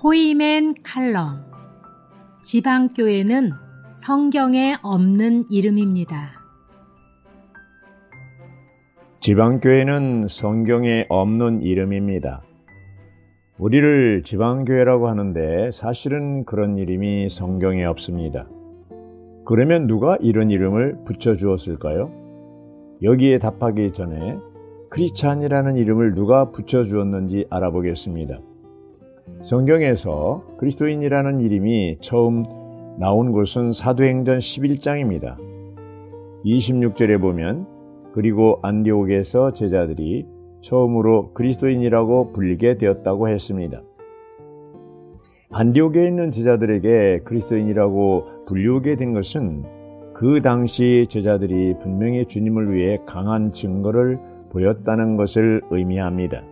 포이맨 칼럼. 지방교회는 성경에 없는 이름입니다. 지방교회는 성경에 없는 이름입니다. 우리를 지방교회라고 하는데 사실은 그런 이름이 성경에 없습니다. 그러면 누가 이런 이름을 붙여주었을까요? 여기에 답하기 전에 크리스찬이라는 이름을 누가 붙여주었는지 알아보겠습니다. 성경에서 그리스도인이라는 이름이 처음 나온 곳은 사도행전 11장입니다. 26절에 보면 그리고 안디옥에서 제자들이 처음으로 그리스도인이라고 불리게 되었다고 했습니다. 안디옥에 있는 제자들에게 그리스도인이라고 불리우게 된 것은 그 당시 제자들이 분명히 주님을 위해 강한 증거를 보였다는 것을 의미합니다.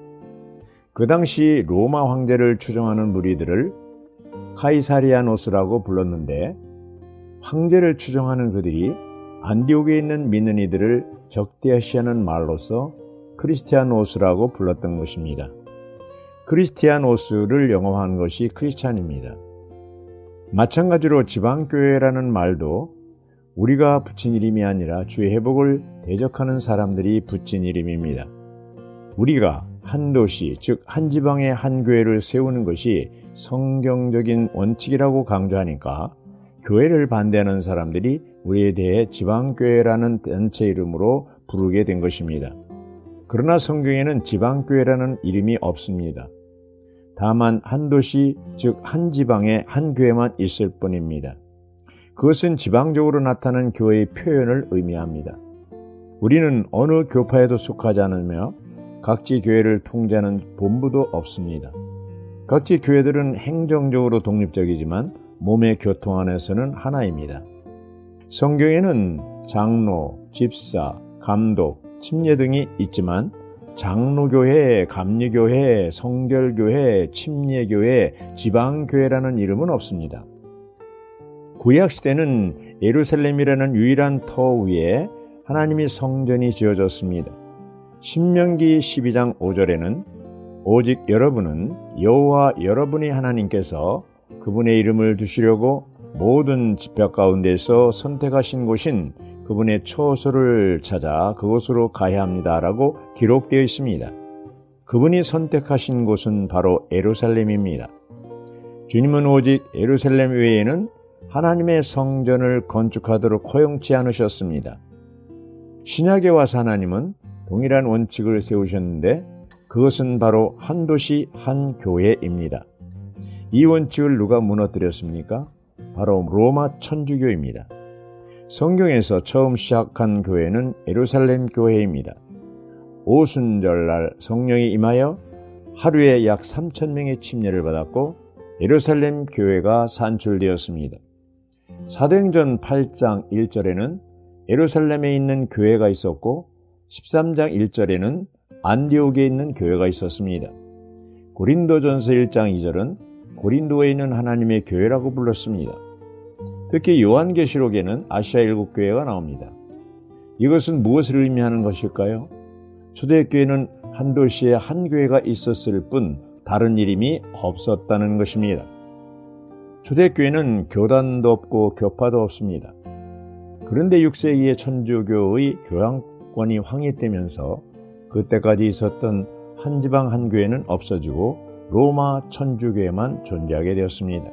그 당시 로마 황제를 추종하는 무리들을 카이사리아노스라고 불렀는데 황제를 추종하는 그들이 안디옥에 있는 믿는 이들을 적대시하는 말로서 크리스티아노스라고 불렀던 것입니다. 크리스티아노스를 영어한 것이 크리스찬입니다. 마찬가지로 지방교회라는 말도 우리가 붙인 이름이 아니라 주의 회복을 대적하는 사람들이 붙인 이름입니다. 우리가 한 도시, 즉 한 지방의 한 교회를 세우는 것이 성경적인 원칙이라고 강조하니까 교회를 반대하는 사람들이 우리에 대해 지방교회라는 단체 이름으로 부르게 된 것입니다. 그러나 성경에는 지방교회라는 이름이 없습니다. 다만 한 도시, 즉 한 지방에 한 교회만 있을 뿐입니다. 그것은 지방적으로 나타난 교회의 표현을 의미합니다. 우리는 어느 교파에도 속하지 않으며 각지 교회를 통제하는 본부도 없습니다. 각지 교회들은 행정적으로 독립적이지만 몸의 교통 안에서는 하나입니다. 성경에는 장로, 집사, 감독, 침례 등이 있지만 장로교회, 감리교회, 성결교회, 침례교회, 지방교회라는 이름은 없습니다. 구약시대는 예루살렘이라는 유일한 터 위에 하나님의 성전이 지어졌습니다. 신명기 12장 5절에는 오직 여러분은 여호와 여러분의 하나님께서 그분의 이름을 두시려고 모든 지파 가운데서 선택하신 곳인 그분의 처소를 찾아 그곳으로 가야 합니다라고 기록되어 있습니다. 그분이 선택하신 곳은 바로 예루살렘입니다. 주님은 오직 예루살렘 외에는 하나님의 성전을 건축하도록 허용치 않으셨습니다. 신약에 와서 하나님은 동일한 원칙을 세우셨는데 그것은 바로 한 도시 한 교회입니다. 이 원칙을 누가 무너뜨렸습니까? 바로 로마 천주교입니다. 성경에서 처음 시작한 교회는 예루살렘 교회입니다. 오순절날 성령이 임하여 하루에 약 3,000명의 침례를 받았고 예루살렘 교회가 산출되었습니다. 사도행전 8장 1절에는 예루살렘에 있는 교회가 있었고 13장 1절에는 안디옥에 있는 교회가 있었습니다. 고린도전서 1장 2절은 고린도에 있는 하나님의 교회라고 불렀습니다. 특히 요한계시록에는 아시아 7교회가 나옵니다. 이것은 무엇을 의미하는 것일까요? 초대교회는 한 도시에 한 교회가 있었을 뿐 다른 이름이 없었다는 것입니다. 초대교회는 교단도 없고 교파도 없습니다. 그런데 6세기의 천주교의 교황권이 확립되면서 그때까지 있었던 한 지방 한 교회는 없어지고 로마 천주교회만 존재하게 되었습니다.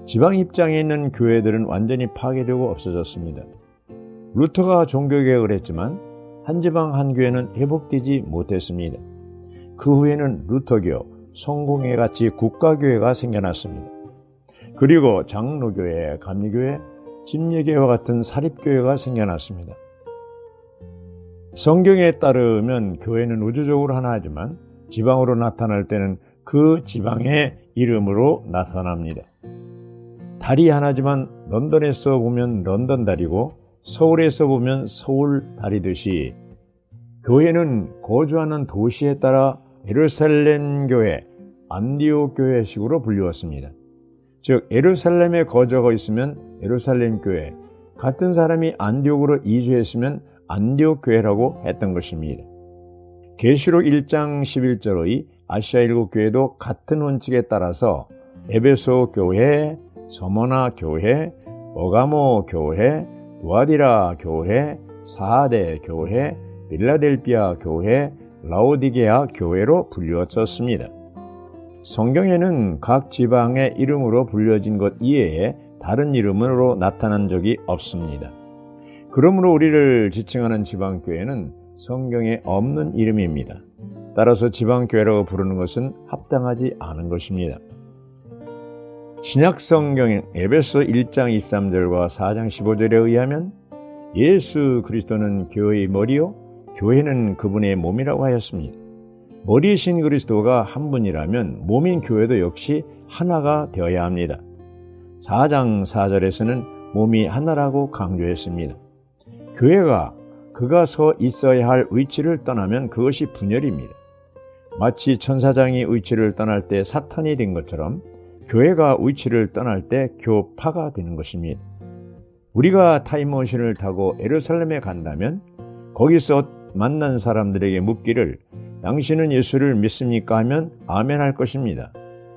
지방 입장에 있는 교회들은 완전히 파괴되고 없어졌습니다. 루터가 종교개혁을 했지만 한 지방 한 교회는 회복되지 못했습니다. 그 후에는 루터교, 성공회 같이 국가교회가 생겨났습니다. 그리고 장로교회, 감리교회, 침례교회와 같은 사립교회가 생겨났습니다. 성경에 따르면 교회는 우주적으로 하나지만 지방으로 나타날 때는 그 지방의 이름으로 나타납니다. 달이 하나지만 런던에서 보면 런던 달이고 서울에서 보면 서울 달이듯이 교회는 거주하는 도시에 따라 예루살렘 교회, 안디옥 교회식으로 불리웠습니다. 즉 예루살렘에 거주하고 있으면 예루살렘 교회, 같은 사람이 안디옥으로 이주했으면 안디옥 교회라고 했던 것입니다. 계시록 1장 11절의 아시아 7교회도 같은 원칙에 따라서 에베소 교회, 서머나 교회, 버가모 교회, 두아디라 교회, 사하데 교회, 빌라델비아 교회, 라오디게아 교회로 불려졌습니다. 성경에는 각 지방의 이름으로 불려진 것 이외에 다른 이름으로 나타난 적이 없습니다. 그러므로 우리를 지칭하는 지방교회는 성경에 없는 이름입니다. 따라서 지방교회라고 부르는 것은 합당하지 않은 것입니다. 신약성경 에베소 1장 23절과 4장 15절에 의하면 예수 그리스도는 교회의 머리요 교회는 그분의 몸이라고 하였습니다. 머리이신 그리스도가 한 분이라면 몸인 교회도 역시 하나가 되어야 합니다. 4장 4절에서는 몸이 하나라고 강조했습니다. 교회가 그가 서 있어야 할 위치를 떠나면 그것이 분열입니다. 마치 천사장이 위치를 떠날 때 사탄이 된 것처럼 교회가 위치를 떠날 때 교파가 되는 것입니다. 우리가 타임머신을 타고 예루살렘에 간다면 거기서 만난 사람들에게 묻기를 당신은 예수를 믿습니까? 하면 아멘 할 것입니다.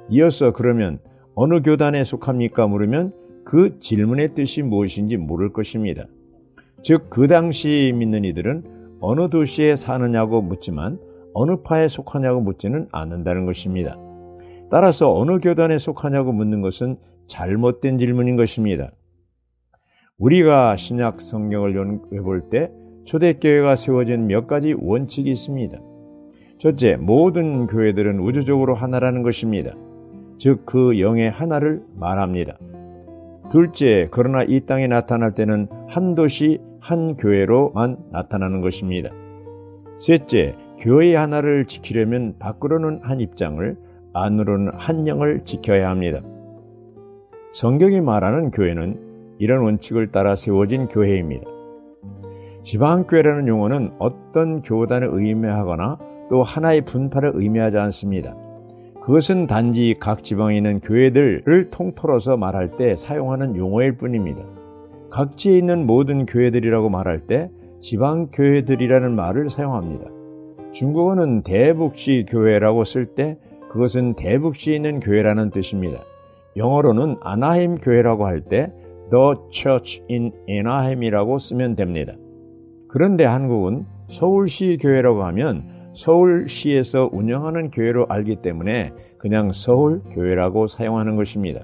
이어서 그러면 어느 교단에 속합니까? 물으면 그 질문의 뜻이 무엇인지 모를 것입니다. 즉 그 당시 믿는 이들은 어느 도시에 사느냐고 묻지만 어느 파에 속하냐고 묻지는 않는다는 것입니다. 따라서 어느 교단에 속하냐고 묻는 것은 잘못된 질문인 것입니다. 우리가 신약 성경을 연구해 볼 때 초대교회가 세워진 몇 가지 원칙이 있습니다. 첫째, 모든 교회들은 우주적으로 하나라는 것입니다. 즉 그 영의 하나를 말합니다. 둘째, 그러나 이 땅에 나타날 때는 한 도시 한 교회로만 나타나는 것입니다. 셋째, 교회의 하나를 지키려면 밖으로는 한 입장을, 안으로는 한 영을 지켜야 합니다. 성경이 말하는 교회는 이런 원칙을 따라 세워진 교회입니다. 지방교회라는 용어는 어떤 교단을 의미하거나 또 하나의 분파를 의미하지 않습니다. 그것은 단지 각 지방에 있는 교회들을 통틀어서 말할 때 사용하는 용어일 뿐입니다. 각지에 있는 모든 교회들이라고 말할 때 지방교회들이라는 말을 사용합니다. 중국어는 대북시 교회라고 쓸 때 그것은 대북시에 있는 교회라는 뜻입니다. 영어로는 아나햄 교회라고 할 때 The Church in Anaheim이라고 쓰면 됩니다. 그런데 한국은 서울시 교회라고 하면 서울시에서 운영하는 교회로 알기 때문에 그냥 서울교회라고 사용하는 것입니다.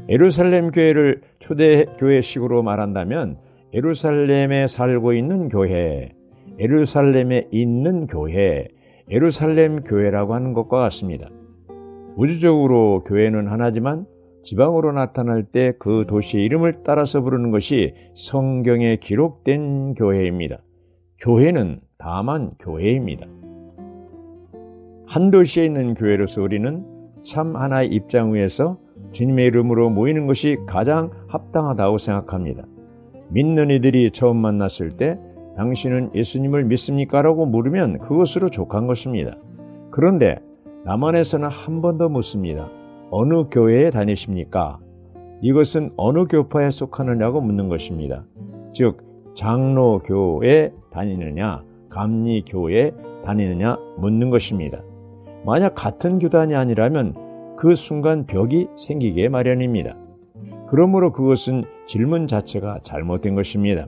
예루살렘 교회를 초대교회식으로 말한다면 예루살렘에 살고 있는 교회, 예루살렘에 있는 교회, 예루살렘 교회라고 하는 것과 같습니다. 우주적으로 교회는 하나지만 지방으로 나타날 때 그 도시의 이름을 따라서 부르는 것이 성경에 기록된 교회입니다. 교회는 다만 교회입니다. 한 도시에 있는 교회로서 우리는 참 하나의 입장 위에서 주님의 이름으로 모이는 것이 가장 합당하다고 생각합니다. 믿는 이들이 처음 만났을 때 당신은 예수님을 믿습니까? 라고 물으면 그것으로 족한 것입니다. 그런데 남한에서는 한 번 더 묻습니다. 어느 교회에 다니십니까? 이것은 어느 교파에 속하느냐고 묻는 것입니다. 즉 장로교에 다니느냐 감리교에 다니느냐 묻는 것입니다. 만약 같은 교단이 아니라면 그 순간 벽이 생기게 마련입니다. 그러므로 그것은 질문 자체가 잘못된 것입니다.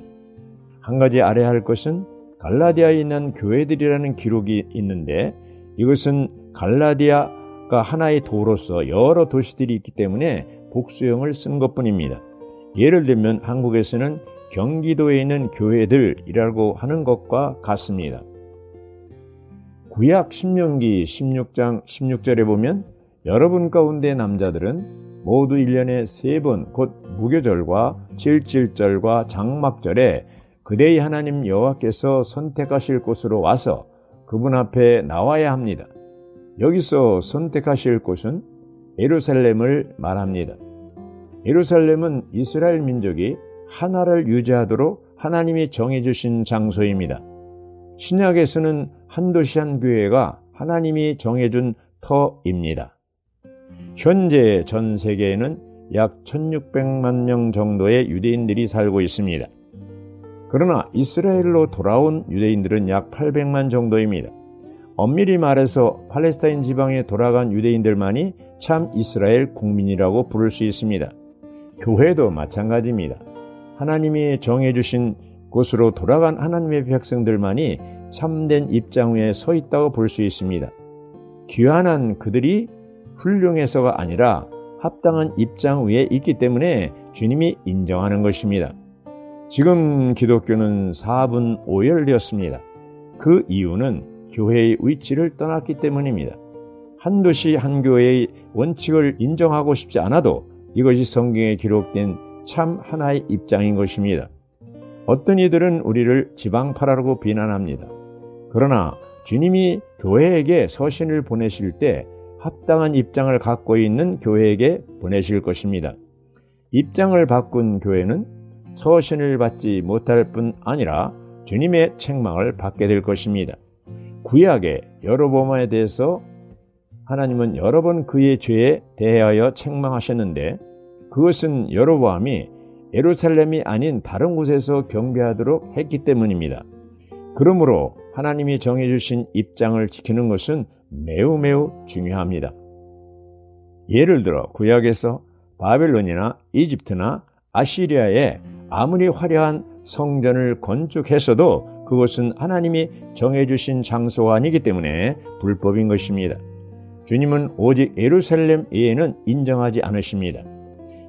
한 가지 알아야 할 것은 갈라디아에 있는 교회들이라는 기록이 있는데 이것은 갈라디아가 하나의 도로서 여러 도시들이 있기 때문에 복수형을 쓴 것뿐입니다. 예를 들면 한국에서는 경기도에 있는 교회들이라고 하는 것과 같습니다. 구약 신명기 16장 16절에 보면 여러분 가운데 남자들은 모두 1년에 3번 곧 무교절과 질질절과 장막절에 그대의 하나님 여호와께서 선택하실 곳으로 와서 그분 앞에 나와야 합니다. 여기서 선택하실 곳은 예루살렘을 말합니다. 예루살렘은 이스라엘 민족이 하나를 유지하도록 하나님이 정해주신 장소입니다. 신약에서는 한 도시 한 교회가 하나님이 정해준 터입니다. 현재 전 세계에는 약 1600만 명 정도의 유대인들이 살고 있습니다. 그러나 이스라엘로 돌아온 유대인들은 약 800만 정도입니다. 엄밀히 말해서 팔레스타인 지방에 돌아간 유대인들만이 참 이스라엘 국민이라고 부를 수 있습니다. 교회도 마찬가지입니다. 하나님이 정해주신 곳으로 돌아간 하나님의 백성들만이 참된 입장 위에 서 있다고 볼 수 있습니다. 귀환한 그들이 훌륭해서가 아니라 합당한 입장 위에 있기 때문에 주님이 인정하는 것입니다. 지금 기독교는 4분 오열되었습니다. 그 이유는 교회의 위치를 떠났기 때문입니다. 한도시 한 교회의 원칙을 인정하고 싶지 않아도 이것이 성경에 기록된 참 하나의 입장인 것입니다. 어떤 이들은 우리를 지방파라고 비난합니다. 그러나 주님이 교회에게 서신을 보내실 때 합당한 입장을 갖고 있는 교회에게 보내실 것입니다. 입장을 바꾼 교회는 서신을 받지 못할 뿐 아니라 주님의 책망을 받게 될 것입니다. 구약의 여로보암에 대해서 하나님은 여러 번 그의 죄에 대하여 책망하셨는데 그것은 여로보암이 예루살렘이 아닌 다른 곳에서 경배하도록 했기 때문입니다. 그러므로 하나님이 정해주신 입장을 지키는 것은 매우 중요합니다. 예를 들어 구약에서 바벨론이나 이집트나 아시리아에 아무리 화려한 성전을 건축했어도 그것은 하나님이 정해주신 장소가 아니기 때문에 불법인 것입니다. 주님은 오직 예루살렘 외에는 인정하지 않으십니다.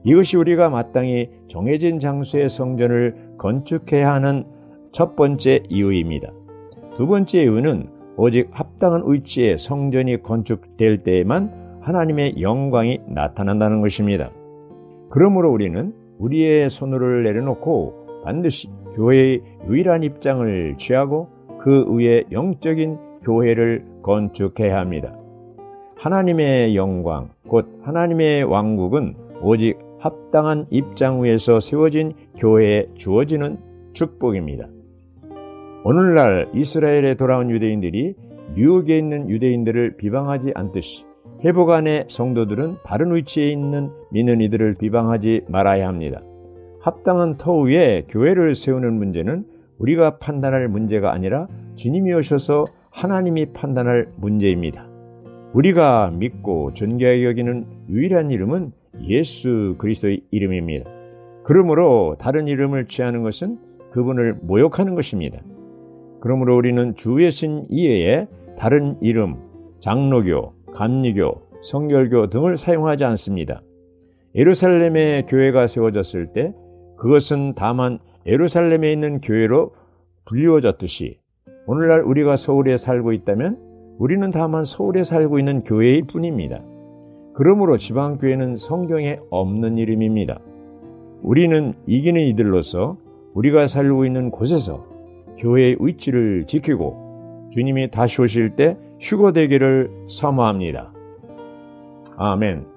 이것이 우리가 마땅히 정해진 장소의 성전을 건축해야 하는 첫 번째 이유입니다. 두 번째 이유는 오직 합당한 위치에 성전이 건축될 때에만 하나님의 영광이 나타난다는 것입니다. 그러므로 우리는 우리의 손을 내려놓고 반드시 교회의 유일한 입장을 취하고 그 위에 영적인 교회를 건축해야 합니다. 하나님의 영광, 곧 하나님의 왕국은 오직 합당한 입장 위에서 세워진 교회에 주어지는 축복입니다. 오늘날 이스라엘에 돌아온 유대인들이 뉴욕에 있는 유대인들을 비방하지 않듯이 회복 안의 성도들은 다른 위치에 있는 믿는 이들을 비방하지 말아야 합니다. 합당한 터 위에 교회를 세우는 문제는 우리가 판단할 문제가 아니라 주님이 오셔서 하나님이 판단할 문제입니다. 우리가 믿고 존귀하게 여기는 유일한 이름은 예수 그리스도의 이름입니다. 그러므로 다른 이름을 취하는 것은 그분을 모욕하는 것입니다. 그러므로 우리는 주의 신 이외에 다른 이름, 장로교, 감리교, 성결교 등을 사용하지 않습니다. 예루살렘에 교회가 세워졌을 때 그것은 다만 예루살렘에 있는 교회로 불리워졌듯이 오늘날 우리가 서울에 살고 있다면 우리는 다만 서울에 살고 있는 교회일 뿐입니다. 그러므로 지방교회는 성경에 없는 이름입니다. 우리는 이기는 이들로서 우리가 살고 있는 곳에서 교회의 위치를 지키고 주님이 다시 오실 때 휴거되기를 사모합니다. 아멘.